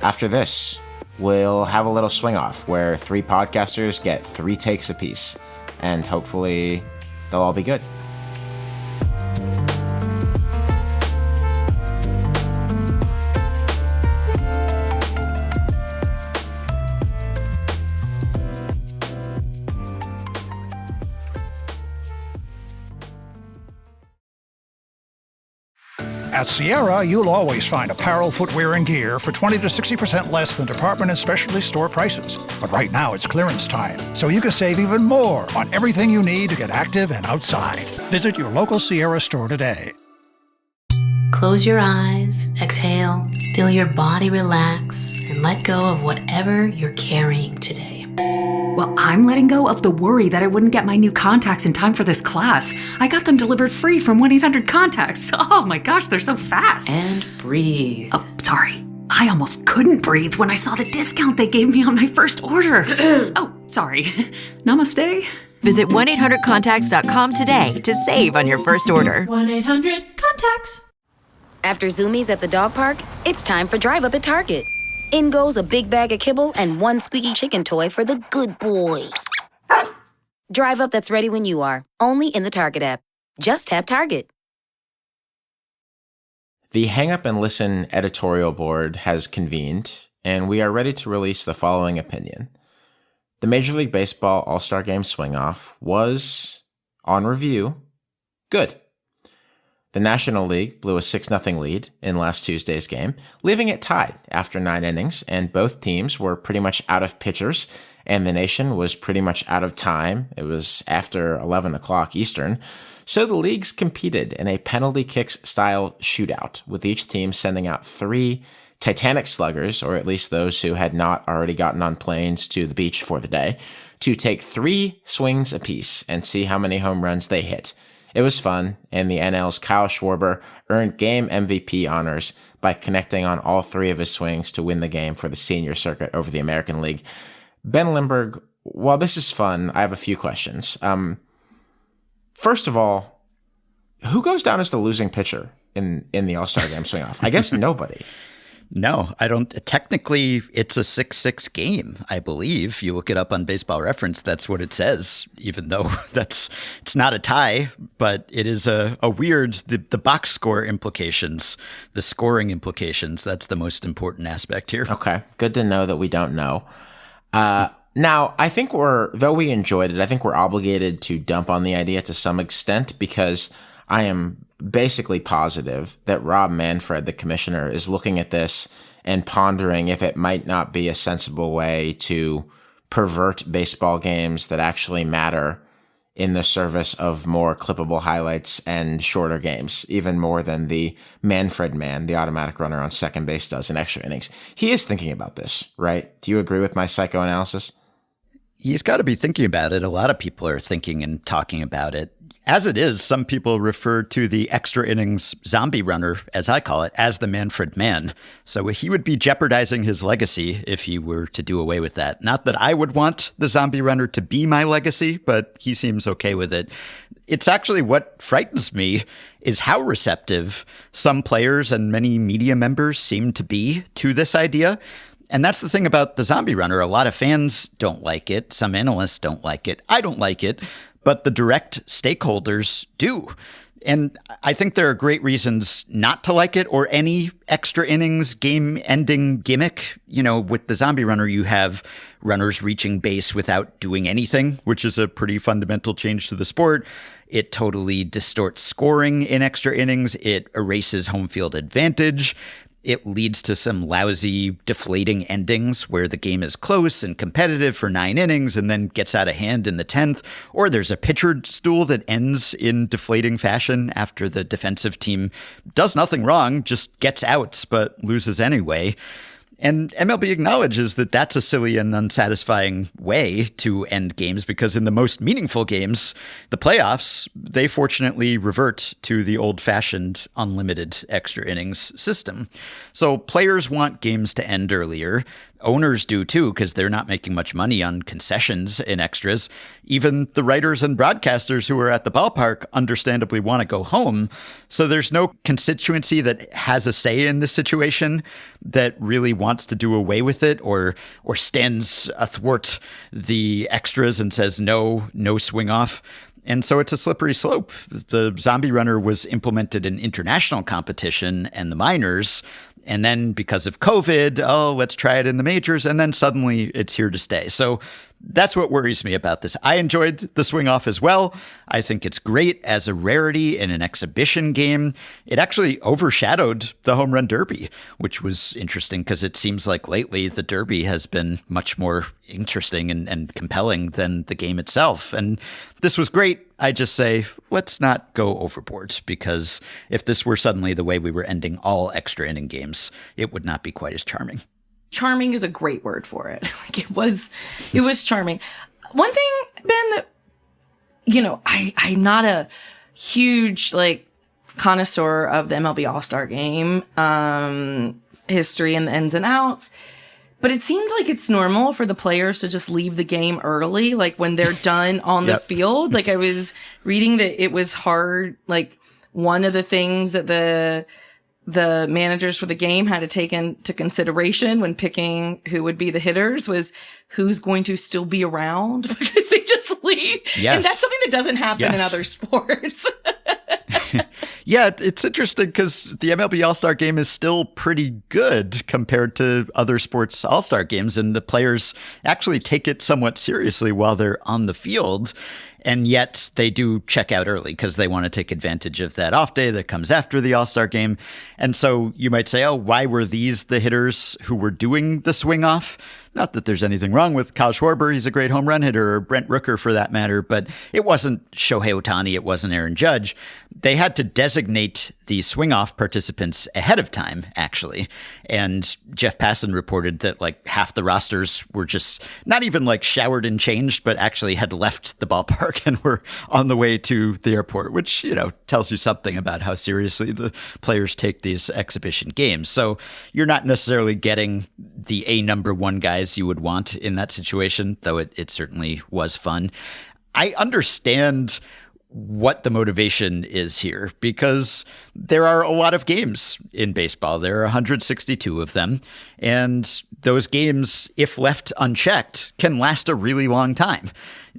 After this, we'll have a little swing off where 3 podcasters get 3 takes apiece, and hopefully they'll all be good. At Sierra, you'll always find apparel, footwear, and gear for 20 to 60% less than department and specialty store prices. But right now, it's clearance time, so you can save even more on everything you need to get active and outside. Visit your local Sierra store today. Close your eyes, exhale, feel your body relax, and let go of whatever you're carrying today. Well, I'm letting go of the worry that I wouldn't get my new contacts in time for this class. I got them delivered free from 1-800-CONTACTS. Oh my gosh, they're so fast. And breathe. Oh, sorry. I almost couldn't breathe when I saw the discount they gave me on my first order. Oh, sorry. Namaste. Visit 1-800-CONTACTS.com today to save on your first order. 1-800-CONTACTS. After Zoomies at the dog park, it's time for Drive Up at Target. In goes a big bag of kibble and 1 squeaky chicken toy for the good boy. Drive Up that's ready when you are, only in the Target app. Just tap Target. The Hang Up and Listen editorial board has convened, and we are ready to release the following opinion. The Major League Baseball All-Star Game Swing-Off was, on review, good. The National League blew a 6-0 lead in last Tuesday's game, leaving it tied after 9 innings, and both teams were pretty much out of pitchers, and the nation was pretty much out of time. It was after 11 o'clock Eastern. So the leagues competed in a penalty kicks style shootout, with each team sending out 3 Titanic sluggers, or at least those who had not already gotten on planes to the beach for the day, to take 3 swings apiece and see how many home runs they hit. It was fun, and the NL's Kyle Schwarber earned game MVP honors by connecting on all 3 of his swings to win the game for the senior circuit over the American League. Ben Lindbergh, while this is fun, I have a few questions. First of all, who goes down as the losing pitcher in the All-Star Game Swing-Off? I guess nobody. No, I don't. Technically, it's a 6-6 game, I believe. You look it up on Baseball Reference, that's what it says, even though it's not a tie, but it is a weird, the box score implications, the scoring implications, that's the most important aspect here. Okay, good to know that we don't know. Now, I think though we enjoyed it, I think we're obligated to dump on the idea to some extent, because I am basically positive that Rob Manfred, the commissioner, is looking at this and pondering if it might not be a sensible way to pervert baseball games that actually matter in the service of more clippable highlights and shorter games, even more than the Manfred man, the automatic runner on second base, does in extra innings. He is thinking about this, right? Do you agree with my psychoanalysis? He's got to be thinking about it. A lot of people are thinking and talking about it. As it is, some people refer to the extra innings zombie runner, as I call it, as the Manfred man. So he would be jeopardizing his legacy if he were to do away with that. Not that I would want the zombie runner to be my legacy, but he seems okay with it. It's actually what frightens me is how receptive some players and many media members seem to be to this idea. And that's the thing about the zombie runner. A lot of fans don't like it. Some analysts don't like it. I don't like it. But the direct stakeholders do. And I think there are great reasons not to like it, or any extra innings game-ending gimmick. You know, with the zombie runner, you have runners reaching base without doing anything, which is a pretty fundamental change to the sport. It totally distorts scoring in extra innings. It erases home field advantage. It leads to some lousy, deflating endings where the game is close and competitive for 9 innings and then gets out of hand in the 10th. Or there's a pitcher duel that ends in deflating fashion after the defensive team does nothing wrong, just gets outs but loses anyway. And MLB acknowledges that that's a silly and unsatisfying way to end games, because in the most meaningful games, the playoffs, they fortunately revert to the old-fashioned unlimited extra innings system. So players want games to end earlier. Owners do too, because they're not making much money on concessions in extras. Even the writers and broadcasters who are at the ballpark understandably want to go home. So there's no constituency that has a say in this situation that really wants to do away with it, or stands athwart the extras and says no swing off. And so it's a slippery slope. The zombie runner was implemented in international competition and the minors. And then because of COVID, let's try it in the majors. And then suddenly it's here to stay. So that's what worries me about this. I enjoyed the swing off as well. I think it's great as a rarity in an exhibition game. It actually overshadowed the home run derby, which was interesting because it seems like lately the derby has been much more interesting and compelling than the game itself. And this was great. I just say, let's not go overboard, because if this were suddenly the way we were ending all extra inning games, it would not be quite as charming. Charming is a great word for it. Like it was charming. One thing, Ben, that, you know, I'm not a huge connoisseur of the MLB All-Star game, history and the ins and outs, but it seemed like it's normal for the players to just leave the game early, like when they're done on the field. Like I was reading that it was hard. Like one of the things that the managers for the game had to take into consideration when picking who would be the hitters was who's going to still be around, because they just leave. Yes. And that's something that doesn't happen in other sports. Yeah, it's interesting because the MLB All-Star game is still pretty good compared to other sports All-Star games, and the players actually take it somewhat seriously while they're on the field. And yet they do check out early because they want to take advantage of that off day that comes after the All-Star game. And so you might say, oh, why were these the hitters who were doing the swing off? Not that there's anything wrong with Kyle Schwarber. He's a great home run hitter, or Brent Rooker for that matter, but it wasn't Shohei Ohtani. It wasn't Aaron Judge. They had to designate the swing off participants ahead of time, actually. And Jeff Passan reported that half the rosters were just not even showered and changed, but actually had left the ballpark and were on the way to the airport, which, tells you something about how seriously the players take these exhibition games. So you're not necessarily getting the number one guys you would want in that situation, though it certainly was fun. I understand what the motivation is here, because there are a lot of games in baseball. There are 162 of them, and those games, if left unchecked, can last a really long time.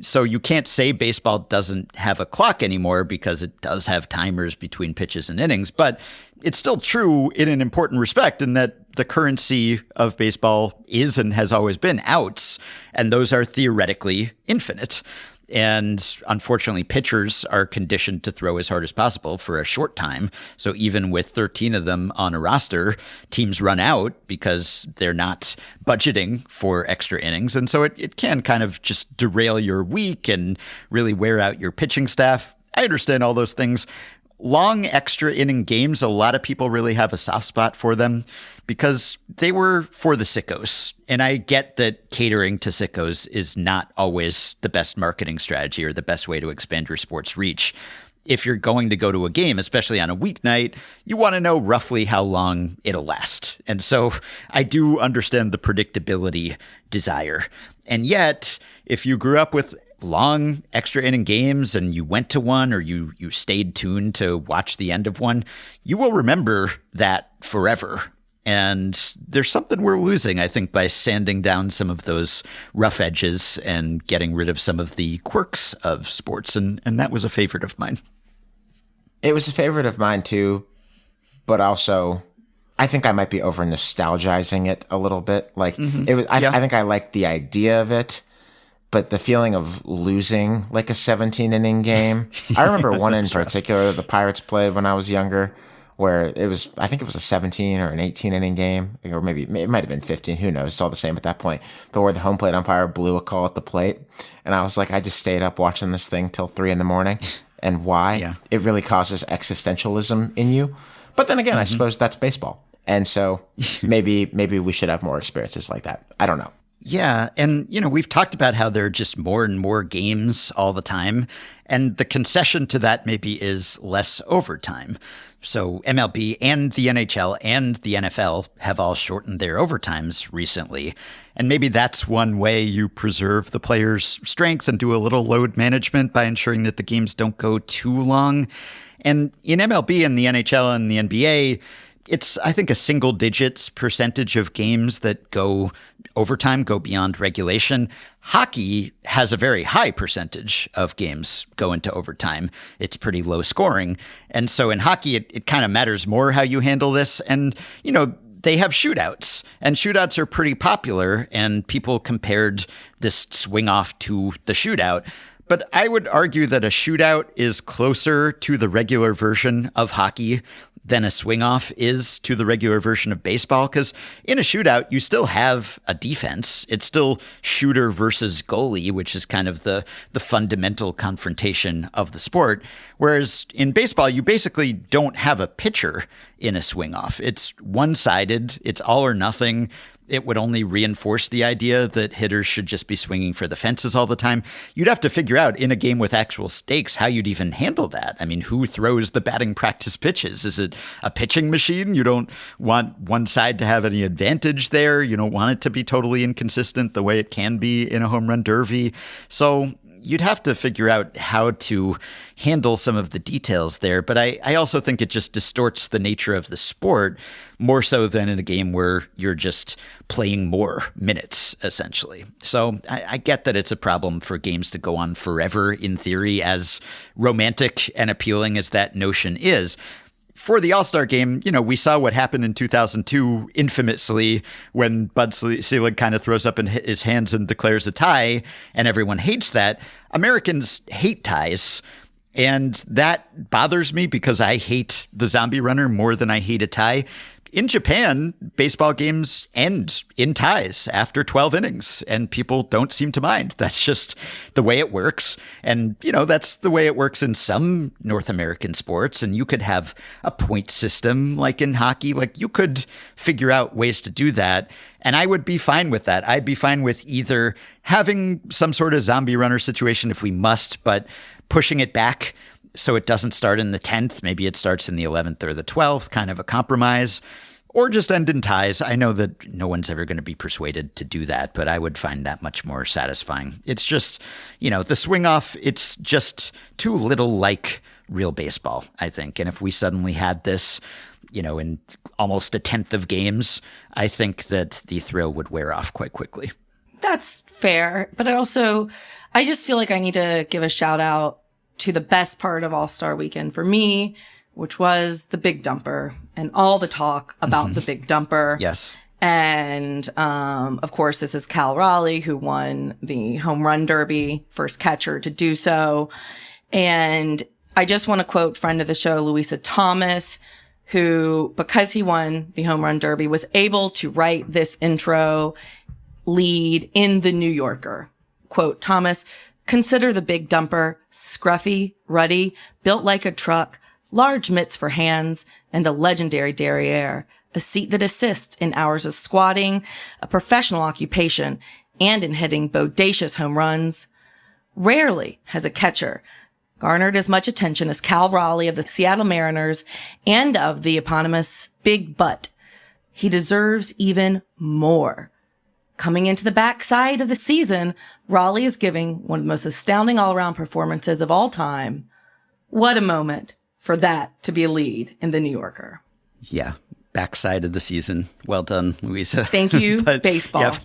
So you can't say baseball doesn't have a clock anymore, because it does have timers between pitches and innings, but it's still true in an important respect in that the currency of baseball is and has always been outs, and those are theoretically infinite. And unfortunately, pitchers are conditioned to throw as hard as possible for a short time. So even with 13 of them on a roster, teams run out because they're not budgeting for extra innings. And so it can kind of just derail your week and really wear out your pitching staff. I understand all those things. Long extra inning games, a lot of people really have a soft spot for them because they were for the sickos. And I get that catering to sickos is not always the best marketing strategy or the best way to expand your sport's reach. If you're going to go to a game, especially on a weeknight, you want to know roughly how long it'll last. And so I do understand the predictability desire. And yet, if you grew up with long extra inning games and you went to one or you stayed tuned to watch the end of one, you will remember that forever. And there's something we're losing, I think, by sanding down some of those rough edges and getting rid of some of the quirks of sports. And that was a favorite of mine. It was a favorite of mine too, but also I think I might be over nostalgizing it a little bit. Like it was, I think I liked the idea of it. But the feeling of losing like a 17-inning game, I remember one in particular the Pirates played when I was younger, where I think it was a 17 or an 18-inning game, or maybe it might have been 15, who knows, it's all the same at that point, but where the home plate umpire blew a call at the plate, and I was like, I just stayed up watching this thing till 3 a.m, and why? Yeah. It really causes existentialism in you. But then again, I suppose that's baseball, and so maybe we should have more experiences like that. I don't know. Yeah. And, we've talked about how there are just more and more games all the time. And the concession to that maybe is less overtime. So MLB and the NHL and the NFL have all shortened their overtimes recently. And maybe that's one way you preserve the players' strength and do a little load management by ensuring that the games don't go too long. And in MLB and the NHL and the NBA, it's, I think, a single digits percentage of games that go overtime, go beyond regulation. Hockey has a very high percentage of games go into overtime. It's pretty low scoring. And so in hockey, it kind of matters more how you handle this. And, they have shootouts, and shootouts are pretty popular, and people compared this swing-off to the shootout. But I would argue that a shootout is closer to the regular version of hockey than a swing-off is to the regular version of baseball, because in a shootout, you still have a defense. It's still shooter versus goalie, which is kind of the fundamental confrontation of the sport. Whereas in baseball, you basically don't have a pitcher in a swing-off. It's one-sided. It's all or nothing. It would only reinforce the idea that hitters should just be swinging for the fences all the time. You'd have to figure out in a game with actual stakes how you'd even handle that. I mean, who throws the batting practice pitches? Is it a pitching machine? You don't want one side to have any advantage there. You don't want it to be totally inconsistent the way it can be in a home run derby. So you'd have to figure out how to handle some of the details there. But I also think it just distorts the nature of the sport more so than in a game where you're just playing more minutes, essentially. So I get that it's a problem for games to go on forever, in theory, as romantic and appealing as that notion is. For the All-Star game, we saw what happened in 2002 infamously when Bud Selig kind of throws up in his hands and declares a tie, and everyone hates that. Americans hate ties, and that bothers me because I hate the zombie runner more than I hate a tie. In Japan, baseball games end in ties after 12 innings, and people don't seem to mind. That's just the way it works. And, that's the way it works in some North American sports. And you could have a point system like in hockey. Like, you could figure out ways to do that. And I would be fine with that. I'd be fine with either having some sort of zombie runner situation if we must, but pushing it back so it doesn't start in the 10th. Maybe it starts in the 11th or the 12th, kind of a compromise. or just end in ties. I know that no one's ever going to be persuaded to do that, but I would find that much more satisfying. It's just, the swing-off, it's just too little like real baseball, I think. And if we suddenly had this, in almost a tenth of games, I think that the thrill would wear off quite quickly. That's fair. But I just feel like I need to give a shout out to the best part of All-Star Weekend for me, which was the big dumper and all the talk about the big dumper. Yes. And, of course, this is Cal Raleigh, who won the home run derby, first catcher to do so. And I just want to quote friend of the show, Louisa Thomas, who, because he won the home run derby, was able to write this intro lead in the New Yorker. Quote, Thomas, consider the big dumper, scruffy, ruddy, built like a truck, large mitts for hands, and a legendary derriere, a seat that assists in hours of squatting, a professional occupation, and in hitting bodacious home runs. Rarely has a catcher garnered as much attention as Cal Raleigh of the Seattle Mariners and of the eponymous Big Butt. He deserves even more. Coming into the backside of the season, Raleigh is giving one of the most astounding all-around performances of all time. What a moment for that to be a lead in the New Yorker. Yeah, backside of the season. Well done, Louisa. Thank you, baseball. Yeah,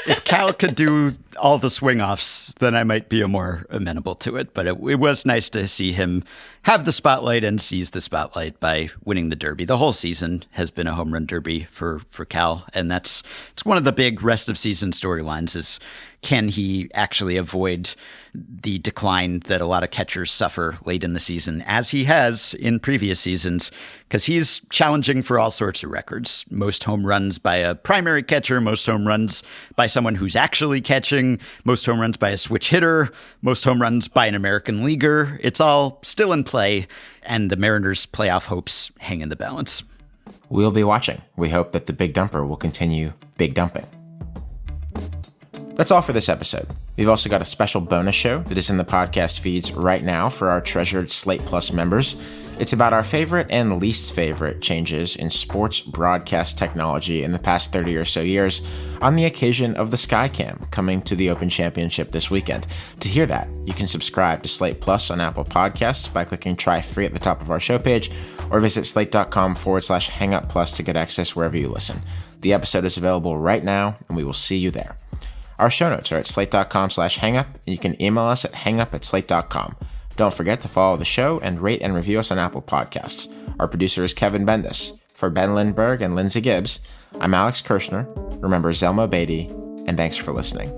if Cal could do all the swing-offs, then I might be more amenable to it. But it was nice to see him have the spotlight and seize the spotlight by winning the Derby. The whole season has been a home run derby for Cal, and it's one of the big rest of season storylines is, can he actually avoid the decline that a lot of catchers suffer late in the season, as he has in previous seasons, because he's challenging for all sorts of records. Most home runs by a primary catcher, most home runs by someone who's actually catching, most home runs by a switch hitter, most home runs by an American leaguer. It's all still in play, and the Mariners' playoff hopes hang in the balance. We'll be watching. We hope that the big dumper will continue big dumping. That's all for this episode. We've also got a special bonus show that is in the podcast feeds right now for our treasured Slate Plus members. It's about our favorite and least favorite changes in sports broadcast technology in the past 30 or so years on the occasion of the Skycam coming to the Open Championship this weekend. To hear that, you can subscribe to Slate Plus on Apple Podcasts by clicking Try Free at the top of our show page, or visit slate.com/hangup plus to get access wherever you listen. The episode is available right now, and we will see you there. Our show notes are at slate.com/hangup, and you can email us at hangup@slate.com. Don't forget to follow the show and rate and review us on Apple Podcasts. Our producer is Kevin Bendis. For Ben Lindbergh and Lindsay Gibbs, I'm Alex Kirshner. Remember Zelma Beatty, and thanks for listening.